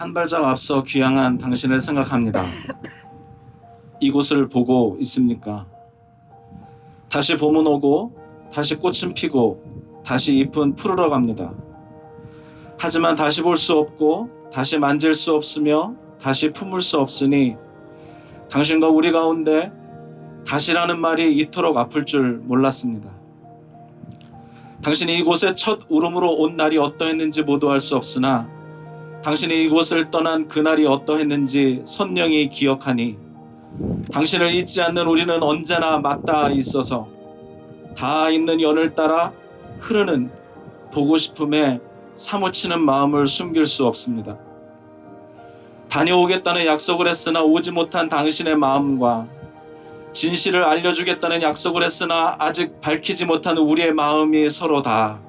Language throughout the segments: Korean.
한 발짝 앞서 귀향한 당신을 생각합니다. 이곳을 보고 있습니까? 다시 봄은 오고 다시 꽃은 피고 다시 잎은 푸르러 갑니다. 하지만 다시 볼 수 없고 다시 만질 수 없으며 다시 품을 수 없으니 당신과 우리 가운데 다시라는 말이 이토록 아플 줄 몰랐습니다. 당신이 이곳에 첫 울음으로 온 날이 어떠했는지 모두 알 수 없으나 당신이 이곳을 떠난 그날이 어떠했는지 선명히 기억하니 당신을 잊지 않는 우리는 언제나 맞닿아 있어서 다 있는 연을 따라 흐르는 보고 싶음에 사무치는 마음을 숨길 수 없습니다. 다녀오겠다는 약속을 했으나 오지 못한 당신의 마음과 진실을 알려주겠다는 약속을 했으나 아직 밝히지 못한 우리의 마음이 서로 다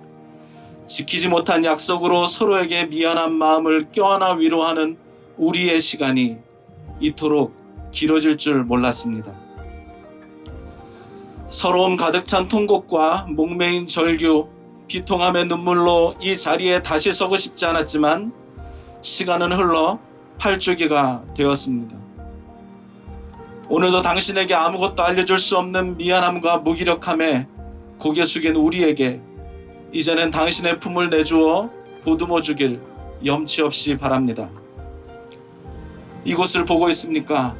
지키지 못한 약속으로 서로에게 미안한 마음을 껴안아 위로하는 우리의 시간이 이토록 길어질 줄 몰랐습니다. 서러움 가득 찬 통곡과 목매인 절규, 비통함의 눈물로 이 자리에 다시 서고 싶지 않았지만 시간은 흘러 8주기가 되었습니다. 오늘도 당신에게 아무것도 알려줄 수 없는 미안함과 무기력함에 고개 숙인 우리에게 이제는 당신의 품을 내주어 보듬어 주길 염치 없이 바랍니다. 이곳을 보고 있습니까?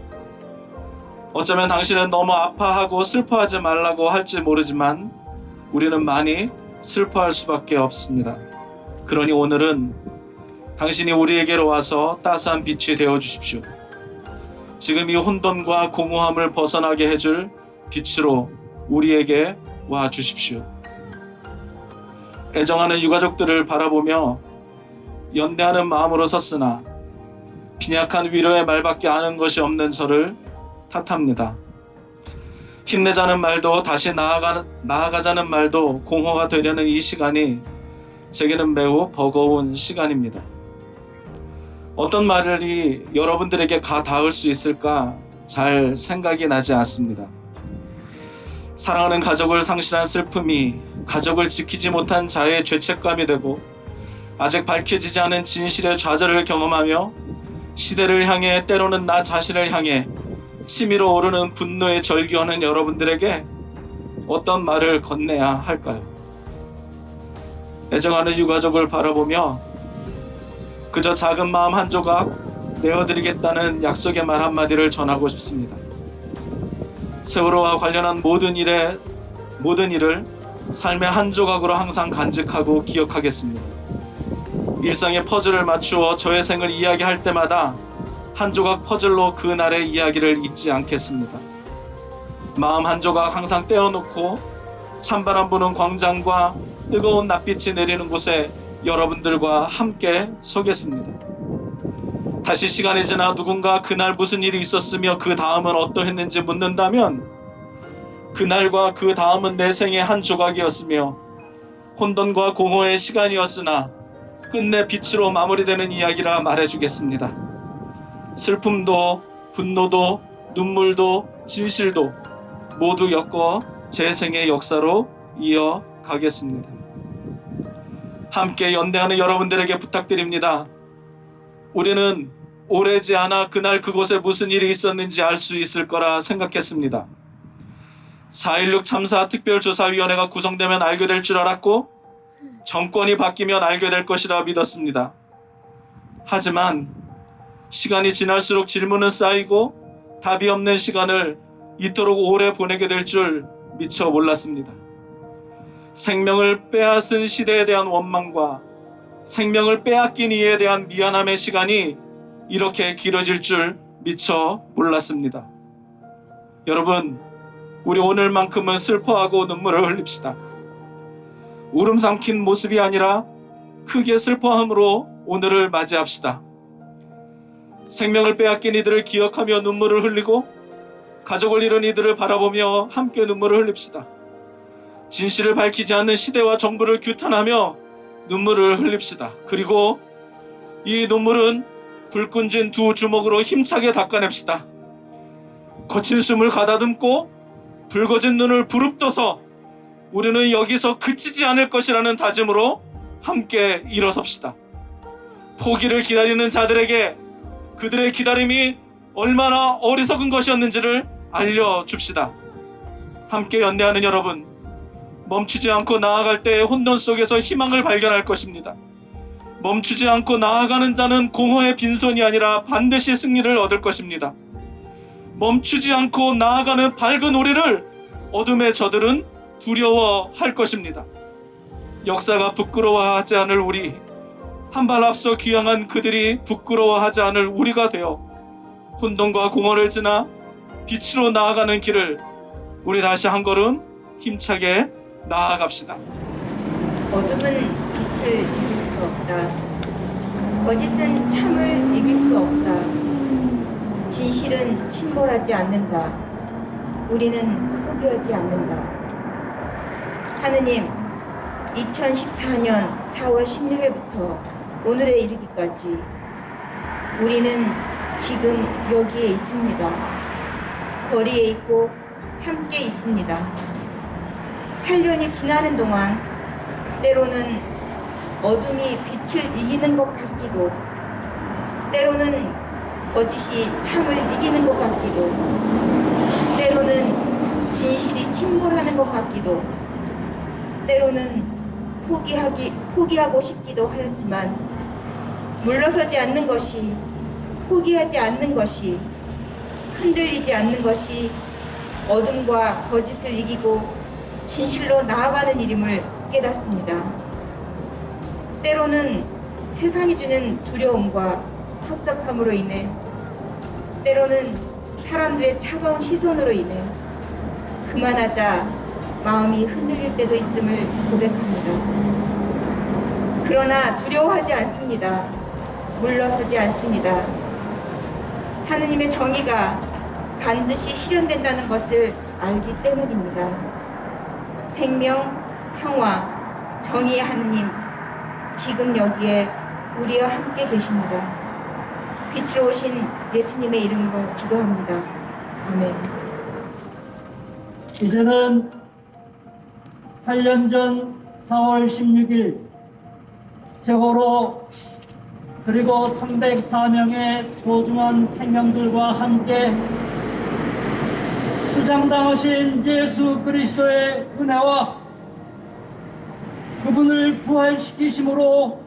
어쩌면 당신은 너무 아파하고 슬퍼하지 말라고 할지 모르지만 우리는 많이 슬퍼할 수밖에 없습니다. 그러니 오늘은 당신이 우리에게로 와서 따스한 빛이 되어 주십시오. 지금 이 혼돈과 공허함을 벗어나게 해줄 빛으로 우리에게 와 주십시오. 애정하는 유가족들을 바라보며 연대하는 마음으로 섰으나 빈약한 위로의 말밖에 아는 것이 없는 저를 탓합니다. 힘내자는 말도 다시 나아가자는 말도 공허가 되려는 이 시간이 제게는 매우 버거운 시간입니다. 어떤 말이 여러분들에게 가 닿을 수 있을까 잘 생각이 나지 않습니다. 사랑하는 가족을 상실한 슬픔이 가족을 지키지 못한 자의 죄책감이 되고 아직 밝혀지지 않은 진실의 좌절을 경험하며 시대를 향해 때로는 나 자신을 향해 치밀어 오르는 분노에 절규하는 여러분들에게 어떤 말을 건네야 할까요? 애정하는 유가족을 바라보며 그저 작은 마음 한 조각 내어드리겠다는 약속의 말 한마디를 전하고 싶습니다. 세월호와 관련한 모든 일을 삶의 한 조각으로 항상 간직하고 기억하겠습니다. 일상의 퍼즐을 맞추어 저의 생을 이야기할 때마다 한 조각 퍼즐로 그날의 이야기를 잊지 않겠습니다. 마음 한 조각 항상 떼어놓고 찬바람 부는 광장과 뜨거운 낯빛이 내리는 곳에 여러분들과 함께 서겠습니다. 다시 시간이 지나 누군가 그날 무슨 일이 있었으며 그 다음은 어떠했는지 묻는다면 그날과 그 다음은 내 생의 한 조각이었으며 혼돈과 공허의 시간이었으나 끝내 빛으로 마무리되는 이야기라 말해주겠습니다. 슬픔도 분노도 눈물도 진실도 모두 엮어 제 생의 역사로 이어가겠습니다. 함께 연대하는 여러분들에게 부탁드립니다. 우리는 오래지 않아 그날 그곳에 무슨 일이 있었는지 알 수 있을 거라 생각했습니다. 4.16 참사 특별조사위원회가 구성되면 알게 될 줄 알았고 정권이 바뀌면 알게 될 것이라 믿었습니다. 하지만 시간이 지날수록 질문은 쌓이고 답이 없는 시간을 이토록 오래 보내게 될 줄 미처 몰랐습니다. 생명을 빼앗은 시대에 대한 원망과 생명을 빼앗긴 이에 대한 미안함의 시간이 이렇게 길어질 줄 미처 몰랐습니다. 여러분, 우리 오늘만큼은 슬퍼하고 눈물을 흘립시다. 울음 삼킨 모습이 아니라 크게 슬퍼함으로 오늘을 맞이합시다. 생명을 빼앗긴 이들을 기억하며 눈물을 흘리고 가족을 잃은 이들을 바라보며 함께 눈물을 흘립시다. 진실을 밝히지 않는 시대와 정부를 규탄하며 눈물을 흘립시다. 그리고 이 눈물은 불끈진 두 주먹으로 힘차게 닦아냅시다. 거친 숨을 가다듬고 붉어진 눈을 부릅떠서 우리는 여기서 그치지 않을 것이라는 다짐으로 함께 일어섭시다. 포기를 기다리는 자들에게 그들의 기다림이 얼마나 어리석은 것이었는지를 알려줍시다. 함께 연대하는 여러분, 멈추지 않고 나아갈 때의 혼돈 속에서 희망을 발견할 것입니다. 멈추지 않고 나아가는 자는 공허의 빈손이 아니라 반드시 승리를 얻을 것입니다. 멈추지 않고 나아가는 밝은 우리를 어둠의 저들은 두려워할 것입니다. 역사가 부끄러워하지 않을 우리, 한 발 앞서 귀향한 그들이 부끄러워하지 않을 우리가 되어 혼돈과 공허를 지나 빛으로 나아가는 길을 우리 다시 한 걸음 힘차게 나아갑시다. 어둠은 빛을 이길 수 없다. 거짓은 참을 이길 수 없다. 진실은 침몰하지 않는다. 우리는 포기하지 않는다. 하느님, 2014년 4월 16일부터 오늘에 이르기까지 우리는 지금 여기에 있습니다. 거리에 있고 함께 있습니다. 8년이 지나는 동안 때로는 어둠이 빛을 이기는 것 같기도, 때로는 거짓이 참을 이기는 것 같기도, 때로는 진실이 침몰하는 것 같기도, 때로는 포기하고 싶기도 하였지만 물러서지 않는 것이, 포기하지 않는 것이, 흔들리지 않는 것이 어둠과 거짓을 이기고 진실로 나아가는 일임을 깨닫습니다. 때로는 세상이 주는 두려움과 섭섭함으로 인해, 때로는 사람들의 차가운 시선으로 인해 그만하자 마음이 흔들릴 때도 있음을 고백합니다. 그러나 두려워하지 않습니다. 물러서지 않습니다. 하느님의 정의가 반드시 실현된다는 것을 알기 때문입니다. 생명, 평화, 정의의 하느님, 지금 여기에 우리와 함께 계십니다. 빛으로 오신 예수님의 이름으로 기도합니다. 아멘. 이제는 8년 전 4월 16일 세월호 그리고 304명의 소중한 생명들과 함께 수장당하신 예수 그리스도의 은혜와 그분을 부활시키심으로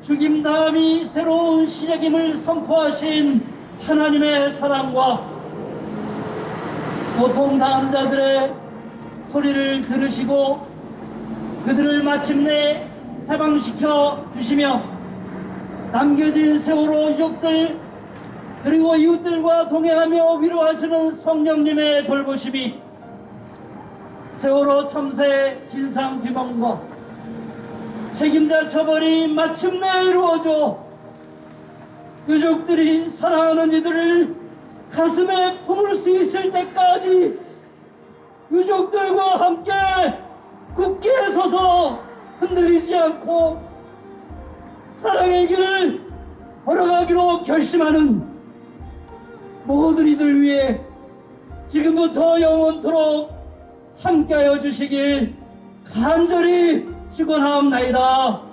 죽임 다음이 새로운 시작임을 선포하신 하나님의 사랑과 고통당한 자들의 소리를 들으시고 그들을 마침내 해방시켜 주시며 남겨진 세월호 유족들 그리고 이웃들과 동행하며 위로하시는 성령님의 돌보심이 세월호 참사의 진상 규명과 책임자 처벌이 마침내 이루어져 유족들이 사랑하는 이들을 가슴에 품을 수 있을 때까지 유족들과 함께 굳게 서서 흔들리지 않고 사랑의 길을 걸어가기로 결심하는 모든 이들 위해 지금부터 영원토록 함께하여 주시길 간절히 축원하옵나이다.